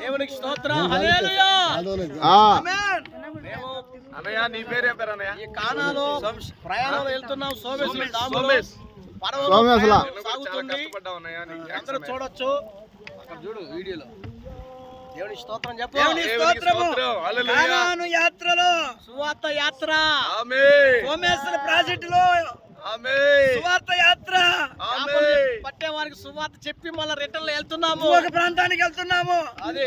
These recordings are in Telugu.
దేవునికి స్తోత్రం. హల్లెలూయా. ఆమేన్. మేము అన్నయ్య నీ పేరు ఏం పేరు అన్నయ్య? ఈ కానాలో ప్రయాణంలో వెళ్తున్నాం. సోమేశ్వర డాములో సాగుతుంది. అందరూ చూడొచ్చు. అక్కడ చూడు వీడియోలో. దేవునికి స్తోత్రం చెప్పు. దేవునికి స్తోత్రము. కానాను యాత్రలో సువార్త యాత్ర. ఆమేన్. సోమేశ్వర ప్రాజెక్టులో ఆమేన్. సువార్త యాత్ర. ఆమేన్. పట్టే వారికి సువార్త చెప్పి మళ్ళీ రిటర్న్ వెళ్తున్నాము. ఒక ప్రాంతానికి వెళ్తున్నాము. అదే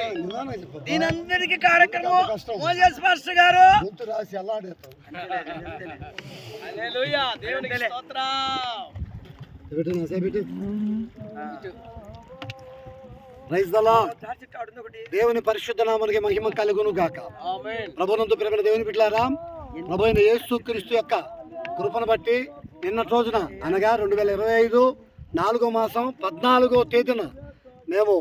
దీనందరికీ కార్యక్రమం మోజేస్ పాస్టర్ గారు. హల్లెలూయా. దేవునికి స్తోత్రం. Praise the lord. దేవుని పరిశుద్ధ నామమునకు మహిమ కలుగును గాక. ఆమేన్. ప్రభునందు ప్రేమ దేవుని బిడ్డలారా, ప్రభు అయిన యేసుక్రీస్తు యొక్క కృపను బట్టి నిన్నటి రోజున అనగా 2025 4వ మాసం 14వ తేదీన మేము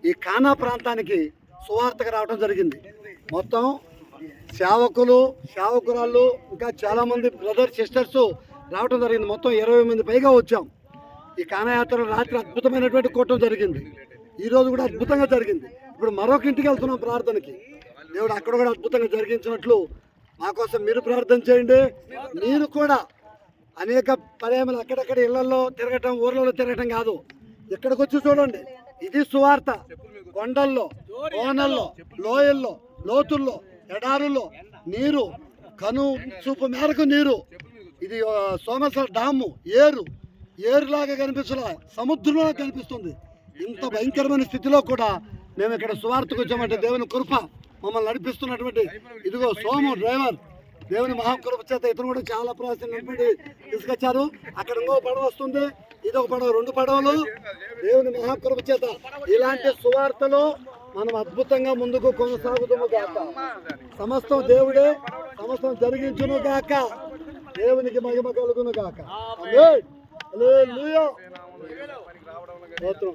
ఈ కానా ప్రాంతానికి సువార్తకు రావడం జరిగింది. మొత్తం సేవకురాళ్ళు ఇంకా చాలామంది బ్రదర్స్ సిస్టర్స్ రావడం జరిగింది. మొత్తం 20 మంది పైగా వచ్చాం. ఈ కానా యాత్ర రాత్రి అద్భుతమైనటువంటి కూటం జరిగింది. ఈరోజు కూడా అద్భుతంగా జరిగింది. ఇప్పుడు మరొక ఇంటికి వెళ్తున్నాం ప్రార్థనకి. దేవుడు అక్కడ కూడా అద్భుతంగా జరిగించినట్లు మా కోసం మీరు ప్రార్థన చేయండి. మీరు కూడా అనేక పర్యాయములు అక్కడక్కడ ఇళ్లలో తిరగటం, ఊర్లలో తిరగటం కాదు, ఇక్కడికి వచ్చి చూడండి. ఇది సువార్త. కొండల్లో, కోనల్లో, లోయల్లో, లోతుల్లో, ఎడారుల్లో నీరు, కను చూపు మేరకు నీరు. ఇది సోమేశ్వర డాము ఏరులాగా కనిపిస్తున్నా, సముద్రంలో కనిపిస్తుంది. ఇంత భయంకరమైన స్థితిలో కూడా మేము ఇక్కడ సువార్తకు వచ్చామంటే దేవుని కృప మమ్మల్ని నడిపిస్తున్నటువంటి ఇదిగో సోము డ్రైవర్, దేవుని మహాకృప చేత ఇతను కూడా చాలా ప్రయాసం నిలబడి తీసుకొచ్చారు. అక్కడ ఇంకో పడవ వస్తుంది, ఇది ఒక పడవ, 2 పడవలు. దేవుని మహాకృప చేత ఇలాంటి సువార్తలో మనం అద్భుతంగా ముందుకు కొనసాగుతాము గాక. సమస్తం దేవుడే, సమస్తం జరిగించును గాక. దేవునికి మహిమ కలుగును గాక. ఆమేన్. హల్లెలూయా. స్తోత్రం.